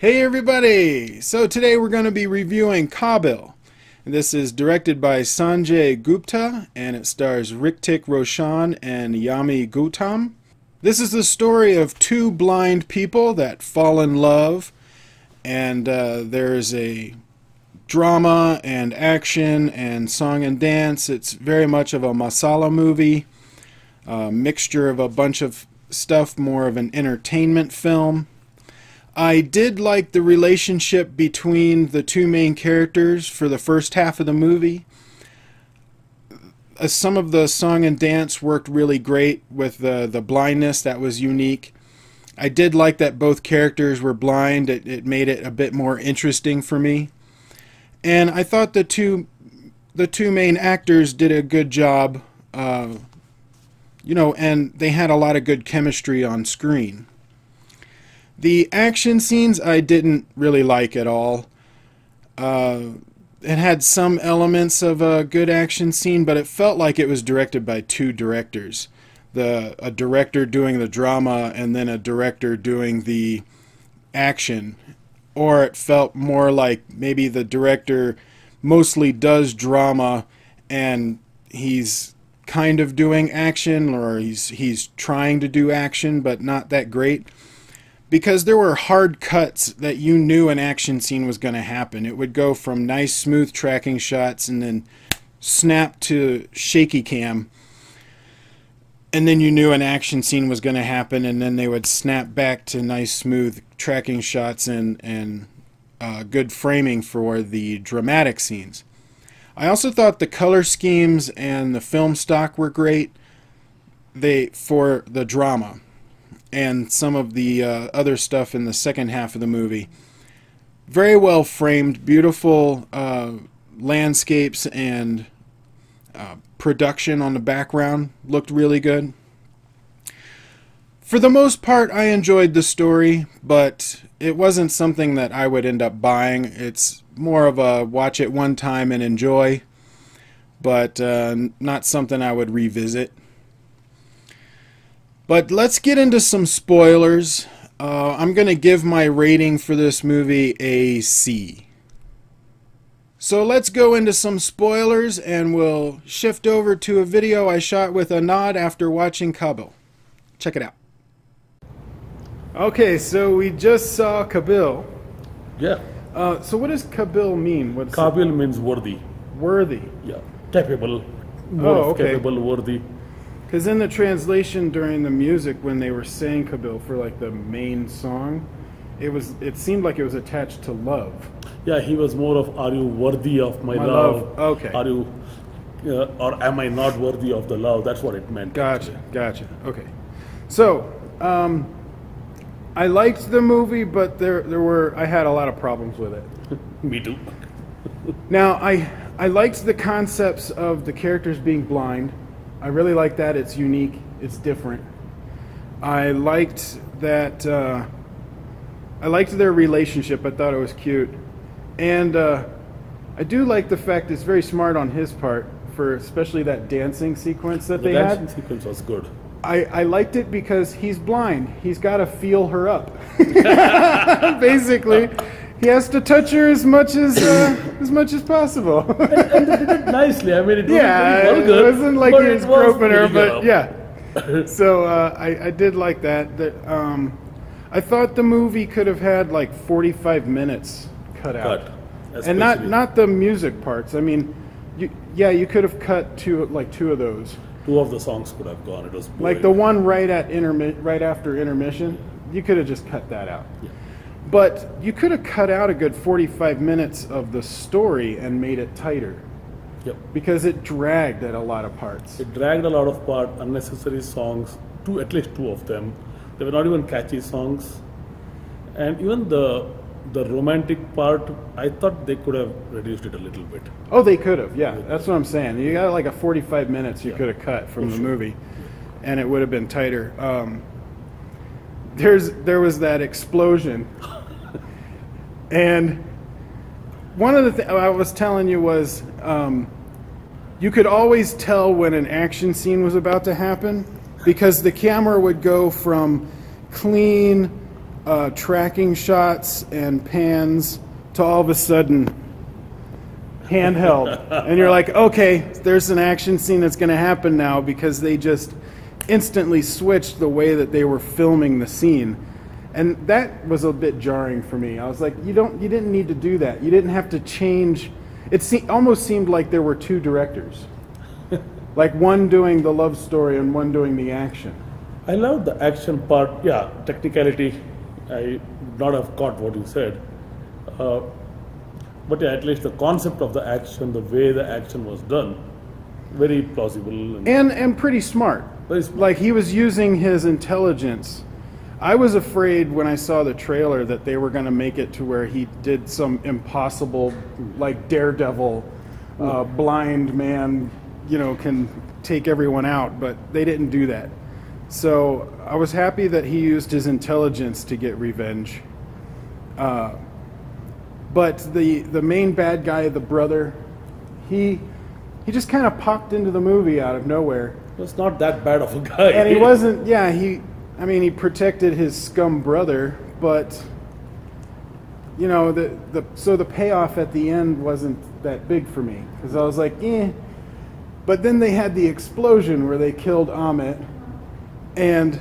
Hey everybody! So today we're going to be reviewing Kaabil. This is directed by Sanjay Gupta and it stars Hrithik Roshan and Yami Gautam. This is the story of two blind people that fall in love, and there's a drama and action and song and dance. It's very much of a masala movie, a mixture of a bunch of stuff, more of an entertainment film. I did like the relationship between the two main characters for the first half of the movie. Some of the song and dance worked really great with the blindness. That was unique. I did like that both characters were blind. It made it a bit more interesting for me. And I thought the two main actors did a good job, and they had a lot of good chemistry on screen. The action scenes I didn't really like at all. It had some elements of a good action scene, but it felt like it was directed by two directors. A director doing the drama and then a director doing the action. Or it felt more like maybe the director mostly does drama and he's kind of doing action, or he's trying to do action but not that great. Because there were hard cuts that you knew an action scene was going to happen. It would go from nice smooth tracking shots and then snap to shaky cam. And then you knew an action scene was going to happen, and then they would snap back to nice smooth tracking shots and good framing for the dramatic scenes. I also thought the color schemes and the film stock were great for the drama. And some of the other stuff in the second half of the movie. Very well framed, beautiful landscapes and production on the background looked really good. For the most part, I enjoyed the story, but it wasn't something that I would end up buying. It's more of a watch it one time and enjoy, but not something I would revisit. But let's get into some spoilers. I'm going to give my rating for this movie a C. So let's go into some spoilers, and we'll shift over to a video I shot with Anad after watching Kaabil. Check it out. Okay, so we just saw Kaabil. Yeah. So what does Kaabil mean? Kaabil means worthy. Worthy? Yeah. Capable. More capable, worthy. Because in the translation during the music, when they were saying Kaabil for like the main song, it seemed like it was attached to love. Yeah, he was more of, are you worthy of my love? Okay. Are you, or am I not worthy of the love? That's what it meant. Gotcha. Okay. So, I liked the movie, but I had a lot of problems with it. Me too. Now, I liked the concepts of the characters being blind. I really like that. It's unique. It's different. I liked that. I liked their relationship. I thought it was cute, and I do like the fact it's very smart on his part for especially that dancing sequence that they had. The dancing sequence was good. I liked it because he's blind. He's got to feel her up. Basically, he has to touch her as much as possible. and they did it nicely. I mean, it it wasn't vulgar, wasn't like he was groping her, but yeah. So I did like that. I thought the movie could have had like 45 minutes cut out, and not the music parts. I mean, you could have cut two of those. Two of the songs could have gone. It was boring. Like the one right after intermission. You could have just cut that out. Yeah. But you could have cut out a good 45 minutes of the story and made it tighter. Yep. Because it dragged at a lot of parts. It dragged a lot of unnecessary songs, at least two of them. They were not even catchy songs. And even the romantic part, I thought they could have reduced it a little bit. Oh, they could have, yeah. That's what I'm saying. You got like a 45 minutes you could have cut from the movie, and it would have been tighter. There was that explosion. And one of the things I was telling you was you could always tell when an action scene was about to happen because the camera would go from clean, tracking shots and pans to all of a sudden handheld. And you're like, okay, there's an action scene that's going to happen now, because they just instantly switched the way that they were filming the scene. And that was a bit jarring for me. I was like, you didn't need to do that. You didn't have to change. It almost seemed like there were two directors. Like one doing the love story and one doing the action. I love the action part. Yeah, technicality, I would not have caught what you said. But yeah, at least the concept of the action, the way the action was done, very plausible. And pretty smart. Very smart. Like, he was using his intelligence. I was afraid when I saw the trailer that they were going to make it to where he did some impossible, like Daredevil, blind man, can take everyone out, but they didn't do that. So I was happy that he used his intelligence to get revenge. But the main bad guy, the brother, he just kind of popped into the movie out of nowhere. It's not that bad of a guy. And he wasn't, he protected his scum brother, but so the payoff at the end wasn't that big for me, because I was like, eh. But then they had the explosion where they killed Amit, and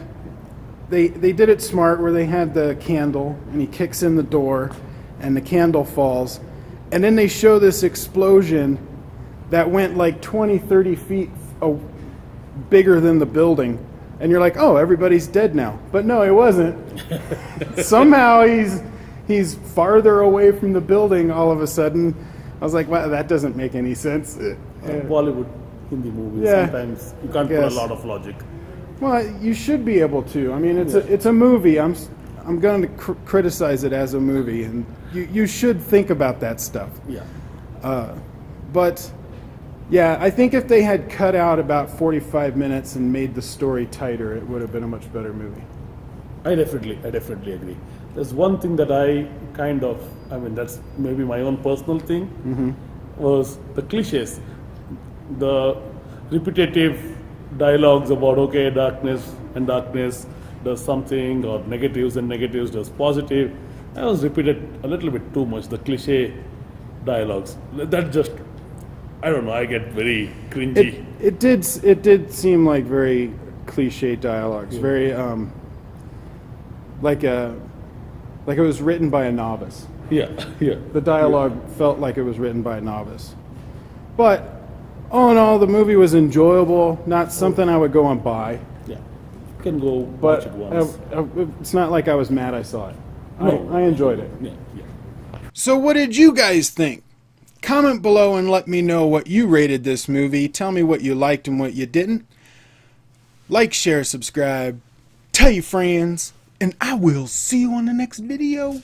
they did it smart, where they had the candle and he kicks in the door and the candle falls, and then they show this explosion that went like 20-30 feet bigger than the building, and you're like, oh, everybody's dead now. But no, he wasn't. Somehow he's farther away from the building all of a sudden. I was like, well, that doesn't make any sense. Bollywood Hindi movies, sometimes you can't put a lot of logic. Well, you should be able to. I mean, it's a movie. I'm going to criticize it as a movie, and you should think about that stuff. Yeah. But yeah, I think if they had cut out about 45 minutes and made the story tighter, it would have been a much better movie. I definitely agree. There's one thing that that's maybe my own personal thing, was the cliches, the repetitive dialogues about, okay, darkness and darkness does something, or negatives and negatives does positive. That was repeated a little bit too much, the cliche dialogues. That just, I don't know, I get very cringy. It did seem like very cliche dialogues, very like it was written by a novice. Yeah. The dialogue felt like it was written by a novice. But all in all, the movie was enjoyable, not something I would go and buy. Yeah. You can go watch it once. It's not like I was mad I saw it. No. I enjoyed it. Yeah. So what did you guys think? Comment below and let me know what you rated this movie. Tell me what you liked and what you didn't. Like, share, subscribe, tell your friends, and I will see you on the next video.